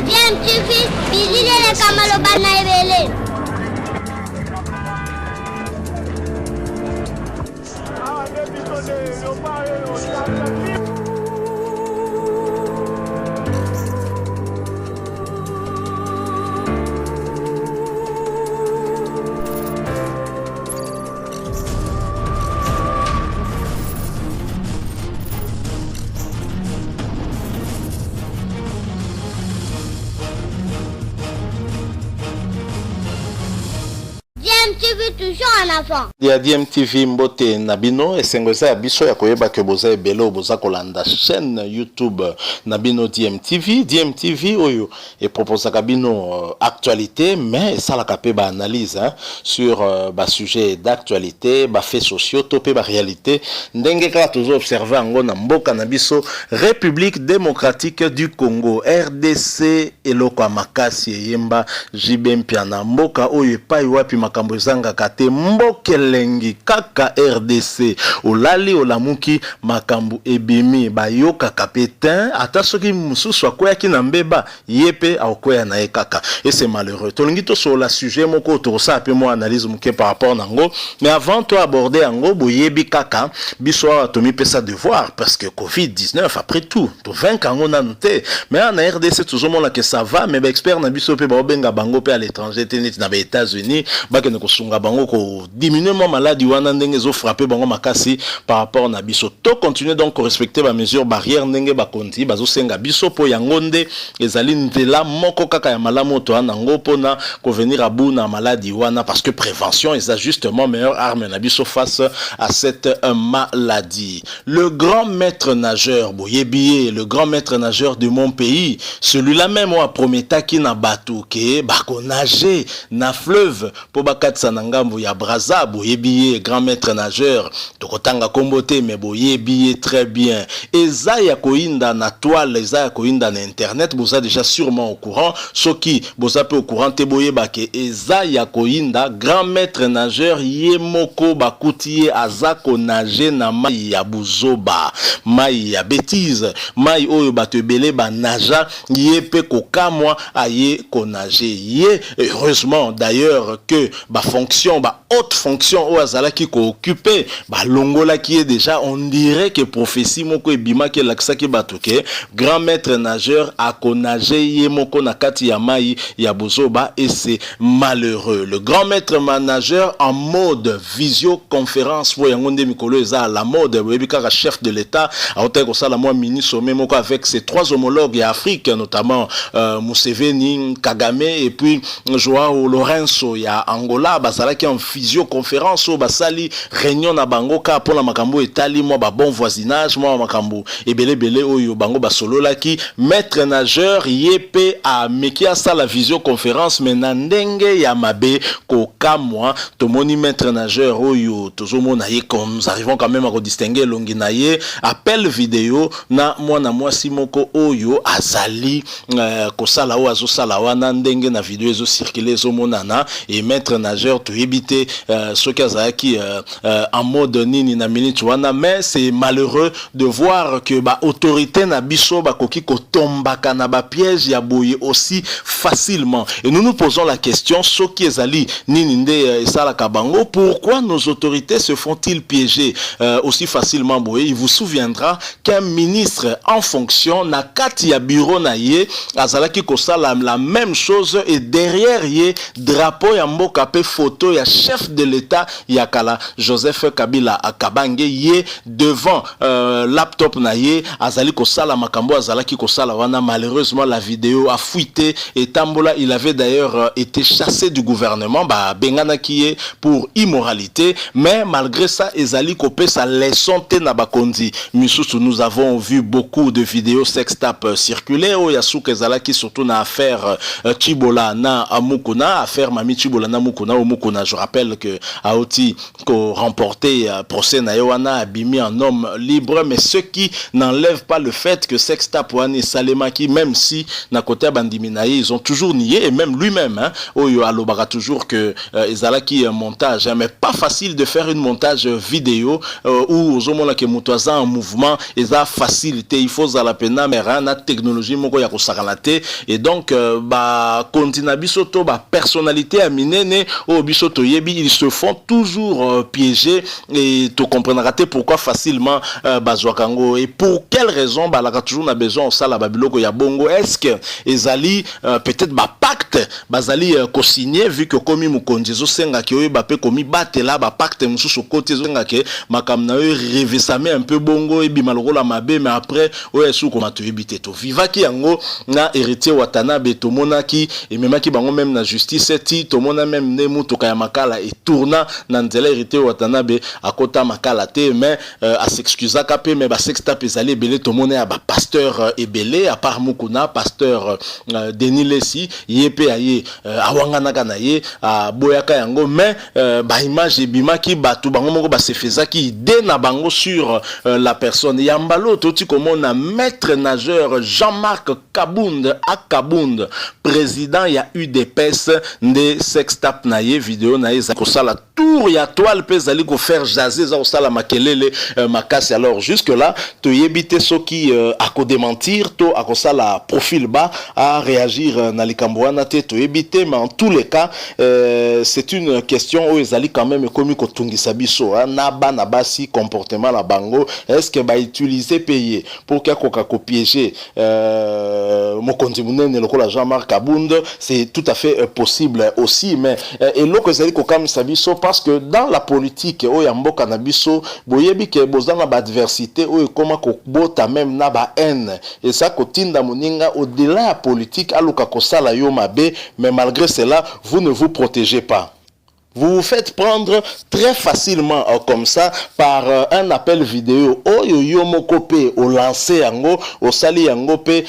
DMTV, bilile kamalo bana ebele. DMTV toujours en avant. Ya DMTV mbote nabino esengweza biso ya koyeba ke boza ebelo boza kolanda chaîne YouTube nabino DMTV. DMTV oyo et propose kabino actualité mais ça la capé ba analyse sur ba sujet d'actualité, ba faits sociaux, topé ba réalité. Ndenge kala toujours observer ngo na mboka na biso République démocratique du Congo RDC eloko makasi yemba jibempia na mboka oyo epai wapi makambo zanga kate mbokelengi kaka RDC olali olamuki makambu ebimi bayoka kapetin ata soki mususu akoya ki na mbeba yepe akoya na ekaka et c'est malheureux tolingi to sur la sujet moko to ça pe mo analyse muke par rapport nango mais avant to aborder yango boyebi kaka biso atomi pesa devoir parce que Covid-19 après tout to vaincre ngo na nte mais en RDC toujours mona que ça va mais ba expert na biso pe ba benga bango pe à l'étranger tenit na ba États-Unis ba ke ko sunga bango ko diminuer mo maladie wana ndenge zo frapper bango makasi par rapport na biso to continuer donc respecter ba mesures barrières ndenge ba konti bazo senga biso po yangonde ezali ndela moko kaka ya malamu to anango pona ko venir à bout na maladie wana parce que prévention est justement meilleure arme na biso face à cette maladie. Le grand maître nageur Boyebié, le grand maître nageur de mon pays, celui-là même a prometaki na bateau ke bako nager na fleuve po bakatsa na ngambo ya Braza. Boyebié grand maître nageur tokotanga kombote mais Boyebié très bien eza ya koinda na toile eza ya koinda na internet boza déjà sûrement au courant soki boza pe au courant te boyeba ke eza ya koinda grand maître nageur yemoko bakuti azako nager na mai ya buzoba mai ya bêtise mai oyo bato ebele ba naja yepe kokamwa aye konager ye heureusement d'ailleurs que ba fonction ba haute fonction o azalaki ko occuper ba longola qui est déjà on dirait que prophétie moko ebima ke laksaki batuke grand maître nageur a konager ye moko na kati ya mai ya buzoba et c'est malheureux. Le grand maître nageur en mode visioconférence pour yangonde mikolo eza à la mode webika chef de l'état a oteko sala moi ministre même avec ses trois homologues ya Afrique notamment Museveni, Kagame et puis Joao Lourenço ya Angola bazalaki en visioconférence au basali réunion na bango ka pour la makambo etali moi ba bon voisinage moi makambo ebele oyo bango basololaki maître nageur yepe a mekia sa la visioconférence mais na ndenge ya mabe ko kamwa tomoni maître nageur oyo tozomona ye comme nous arrivons quand même à distinguer longi na ye appel vidéo na mwana mwasi moko oyo azali ko sala o azo sala wana ndenge na vidéo ezo circuler ezo monana et maître nageur to éviter ce kazaki en mode nini na minute wana mais c'est malheureux de voir que ba autorité na biso ba koki ko tombaka na ba piège ya boye aussi facilement et nous nous posons la question soki ezali nini nde sala kabango pourquoi nos autorités se font-ils piéger aussi facilement boye. Il vous souviendra qu'un ministre en fonction na kati ya bureau na ye azalaki kosala la même chose et derrière ye drapeau ya mboka pe photo ya chef de l'état yakala Joseph Kabila Kabange ye devant laptop na ye azali kosala makambo azalaki kosala wana malheureusement la vidéo a fuité et Tambola il avait d'ailleurs été chassé du gouvernement ba bengana kiye pour immoralité mais malgré ça ezali kopé sa leçon te na bakonzi misusu. Nous avons vu beaucoup de vidéos sextape circuler o yasuka ezalaki surtout na affaire Chibola na Mukuna affaire Mami Chibola na Mukuna o Mukuna. Je rappelle que Aoti ko remporté procès na Yowana abimi en homme libre, mais ce qui n'enlève pas le fait que Sextap Wani Salemaki, même si na côté Bandiminaye, ils ont toujours nié, et même lui-même, hein, Oyo Alobara toujours que Ezalaki montage, hein, mais pas facile de faire une montage vidéo où Ozomona ke Mutoaza en mouvement, eza facilité, il faut la pena, mais rien na technologie moko ya kosakalate, et donc ba kontina bisoto ba personnalité à minene au bisoto yebi, ils se font toujours piéger, et tu comprendras pourquoi facilement bazwakango, et pour quelle raison ba la toujours na besoin ça la babiloko ya bongo. Est-ce que ezali peut-être ba pacte bazali co-signé, vu que komi mukonjezo senga ki oyo bape komi batela ba pacte mususu côté zenga ke makamna yo revesame un peu bongo et bimaloko la mabe, mais après oyo sou ko matu ebite to vivaki yango na héritier Watanabe tomonaki et memaki bango même na justice ti tomona même ne mutoka ya makala et tourna na nzela héritier Watanabe akota makala te, mais à s'excuser kapé, mais ba Sextap ezali belé tomona ya ba pasteur ebelé à part Mukuna pasteur Denis Lessi yepe aye awangana kana ye boyaka yango, mais ba image ebimaki batu bango moko ba se fezaki idée na bango sur la personne yambalo toti komona maître nageur Jean-Marc Kabound Akabound, président ya UDPS de Sextap na ye vidéo na ye za kosala tour ya toile pe zali ko faire jaser za kosala makelele makasi. Alors jusque là to yebite soki ako démentir to akosala profil bas à réagir na likamboana te to yebite, mais en tous les cas c'est une question où ezali quand même komi ko tungisa biso na bana basi comportement la bango, est-ce que ba utiliser payer pour que ko piéger mokonzi munene lokola Jean-Marc Kabound, c'est tout à fait possible aussi, mais et loko ezali ko kam sabiso parce que dans la politique o ya mboka na biso boyebi ke bozanga ba adversité o koma ko bota même na ba haine, et ça kotinda moninga au-delà de politique aluka kosala yo mabe, mais malgré cela vous ne vous protégez pas. Vous vous faites prendre très facilement comme ça par un appel vidéo. Oyo yo mokope au lancer yango, au sali yango pe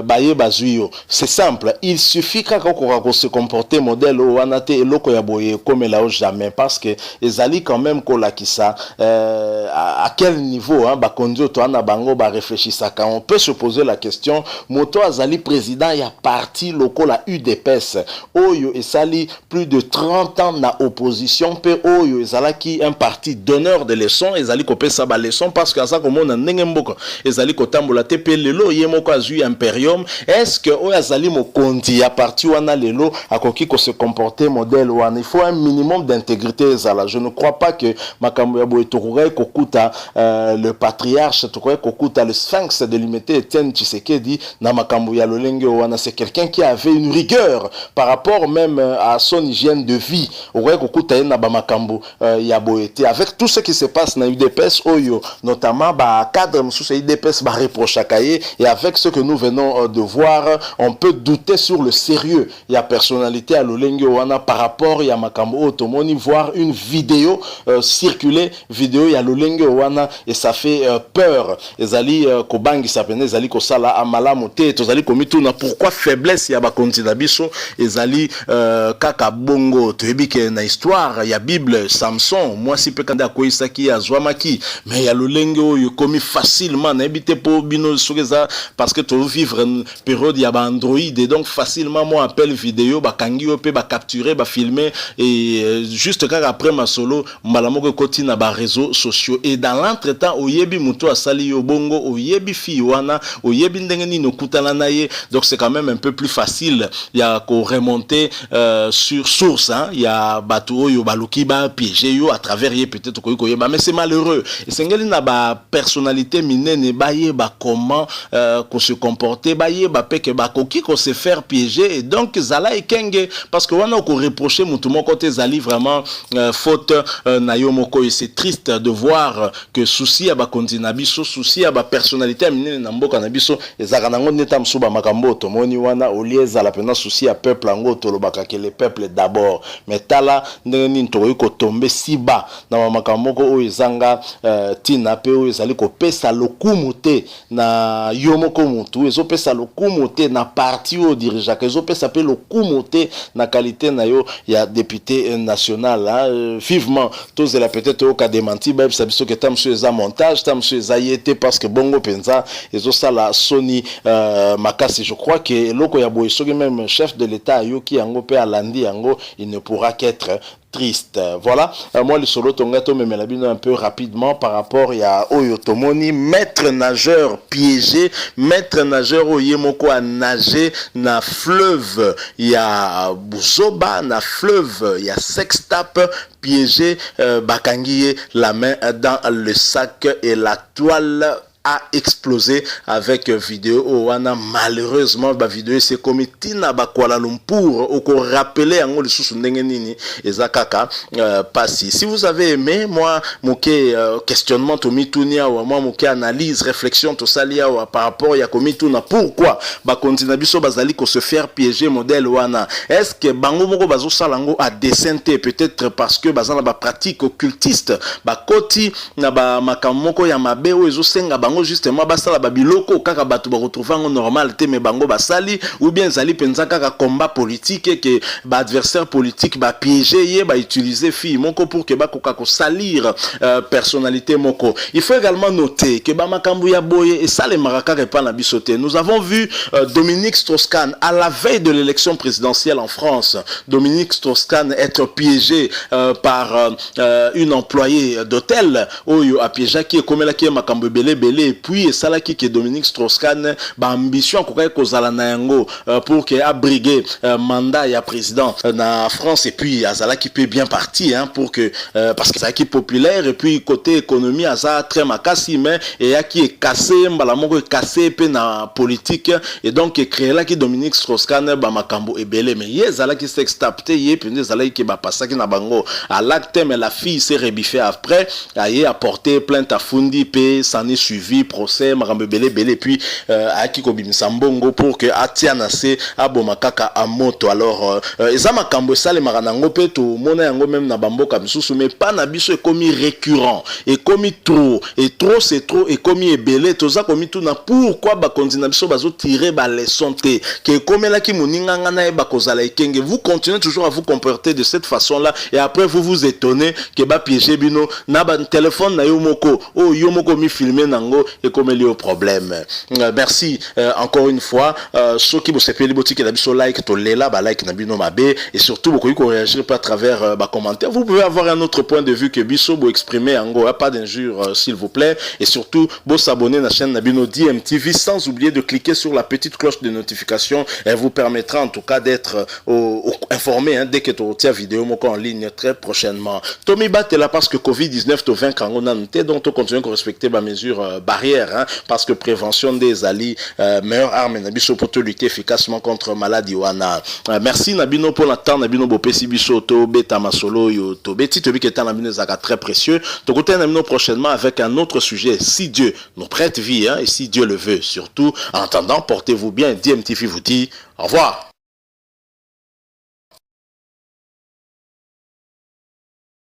baye bazuyo. C'est simple. Il suffit qu'on se comporte modèle ou anate eloko ya boye comme là jamais, parce que ezali quand même kola kisa à quel niveau hein ba kondio to ana bango ba réfléchissa. Quand on peut se poser la question, moto azali président ya parti lokola UDPS. Oyo esali plus de 30 ans opposition pe oyo ezalaki un parti donneur de leçons, ezali kopé sa ba leçon parce que ça comme on ndenge mboka ezali kotambola te pe lelo yemoko azui imperium. Est-ce que oyo azali mokonzi ya parti wana lelo akoki ko se comporter modèle wana? Il faut un minimum d'intégrité ezala. Je ne crois pas que makambo ya boye tokokai kokuta le patriarche tokokai kokuta le sphinx de l'imité Etienne Tshisekedi na makambo ya lolenge wana. C'est quelqu'un qui avait une rigueur par rapport même à son hygiène de vie. Avec tout ce qui se passe dans l'UDPS, notamment cadre UDPS et avec ce que nous venons de voir, on peut douter sur le sérieux. Il y a personnalité à l'Olenge Wana par rapport à Makambo Otomoni, voir une vidéo circuler, vidéo il y a l'Olenge Wana et ça fait peur. Ezali Kobangi sapene, ezali Kosala Amala Mote, ezali Komituna. Pourquoi faiblesse il y a Bakonti Dabiso, ezali Kaka Bongo, Tuebike na histoire, il y a Bible, Samson, moi si pekanda koisaki azwamaki, mais il y a le lengo yo commis facilement n'habite pour bino sogeza parce que tu vivre une période il y a Android et donc facilement moi appel vidéo ba kangi op ba capturer ba filmer et juste quand après ma solo malamoko koti na ba réseaux sociaux et dans l'entretemps oyebi muto asali yo bongo oyebi fi wana oyebi ndenge ni no kutana naye, donc c'est quand même un peu plus facile il y a ko remonter sur source hein, il y a bato oyo baluki ba piéger yo à travers ye peut-être ko yoba, mais c'est malheureux et sengeli na ba personnalité minene ba ye ba comment qu'on se comporter ba ye ba peke ba koki ko se faire piéger et donc zala ekenge parce que wana ko reprocher mutu moko te zali vraiment faute na yo moko et c'est triste de voir que souci ya ba kontina biso souci ya ba personnalité minene na mboka na biso ezaka nango neta msuba makambo to moni wana au lieu za la pena souci ya peuple ngo to lobaka que le peuple d'abord mais tala ndenge nini tokoki kotombe si bas na makambo moko oyo ezanga tina pe oyo ezali kopesa lokumu te na yo moko mutu, ezopesa lokumu te na parti oyo dirigeaka, ezopesa pe lokumu te na qualité na yo ya député national. Vivement tozela peut-être oka démenti ba bisa biso ke ta monsieur eza montage, ta monsieur eza yete parce que bongo penza ezosala soni makasi. Je crois que loko ya boye soki même chef de l'État yoki yango pe alandi yango, il ne pourra qu'être triste. Voilà, moi le solo tongato me melabino un peu rapidement par rapport à Oyo Tomoni, maître nageur piégé, maître nageur oyemoko a nagé na fleuve, il y a Buzoba na fleuve, il y a Sextap piégé, bakangiye la main dans le sac et la toile a explosé avec vidéo wana. Malheureusement ba vidéo c'est comme tina ba Kuala Lumpur ou ko rappeler yango le sous ndenge nini ezakaka passi. Si vous avez aimé moi moké questionnement to mitunia ou moi moké analyse réflexion to salia ou par rapport ya komituna pourquoi ba continue biso bazali ko se faire piéger modèle wana, est-ce que bango moko bazo salango a décenté peut-être parce que bazana ba pratique occultiste ba koti na ba makamoko ya mabe o ezo senga bango justement basala babiloko kaka bato ba retrouver en normal te me bango basali, ou bien zali penza kaka combat politique et que ba adversaire politique ba piéger ye ba utiliser fille moko pour que ba koka ko salir personnalité moko. Il faut également noter que ba makambu ya boye et ça les maraka repa na bisoté. Nous avons vu Dominique Strauss-Kahn à la veille de l'élection présidentielle en France, Dominique Strauss-Kahn être piégé par une employée d'hôtel oyo a piégé qui est comme la qui est makambu belé et puis ça là qui est Dominique Strauss-Kahn ba ambition koka kozala na yango pour que abriguer mandat ya président na France et puis azala qui peut bien parti hein, pour que parce que ça qui est populaire et puis côté économie aza très makasi mais et ya qui est cassé mbala moko cassé pe na politique et donc créer là qui Dominique Strauss-Kahn ba makambo ebele mais yezala qui s'extapte yé puis ezala qui ba pasaki na bango à l'acte mais la fille s'est rebiffée après aye apporté plainte à Fundi pe s'en est suivi procès makambo belé puis aki ko bimisa mbongo pour que atiana se abomakaka a moto. Alors eza makambo sale maranango pe to mona yango même na bamboka misusu mais pas na biso e komi récurrent et komi trop et trop c'est trop et komi ebele toza komi tout na pourquoi ba continue biso bazo tirer ba leçon te que comme là ki moninga ngana e ba kozala ekenge. Vous continuez toujours à vous comporter de cette façon là et après vous vous étonnez que ba piéger bino na ba téléphone na yo moko o yo moko mi filmer nango et comme il y a problème. Merci encore une fois. Ceux qui vous s'appellent boutique la biso like to lela ba like na bino mabe et surtout beaucoup qui réagir pas à travers ba commentaire. Vous pouvez avoir un autre point de vue que biso vous exprimer en gros, pas d'injure s'il vous plaît et surtout vous s'abonner à la chaîne Nabino DMTV sans oublier de cliquer sur la petite cloche de notification. Elle vous permettra en tout cas d'être informé hein, dès que tu tiens vidéo moko en ligne très prochainement. Tommy Bat est là parce que Covid-19 te vainc en onanté donc tu continues à respecter ma mesure barrière hein, parce que prévention des alliés meilleure arme nabiso pour te lutter efficacement contre maladie wana. Merci nabino pour la temps nabino bopesi biso to beta masolo yo to beti to biketa nabino zaka très précieux. To côté nabino prochainement avec un autre sujet si Dieu nous prête vie hein, et si Dieu le veut. Surtout en attendant portez-vous bien. DMTV vous dit au revoir.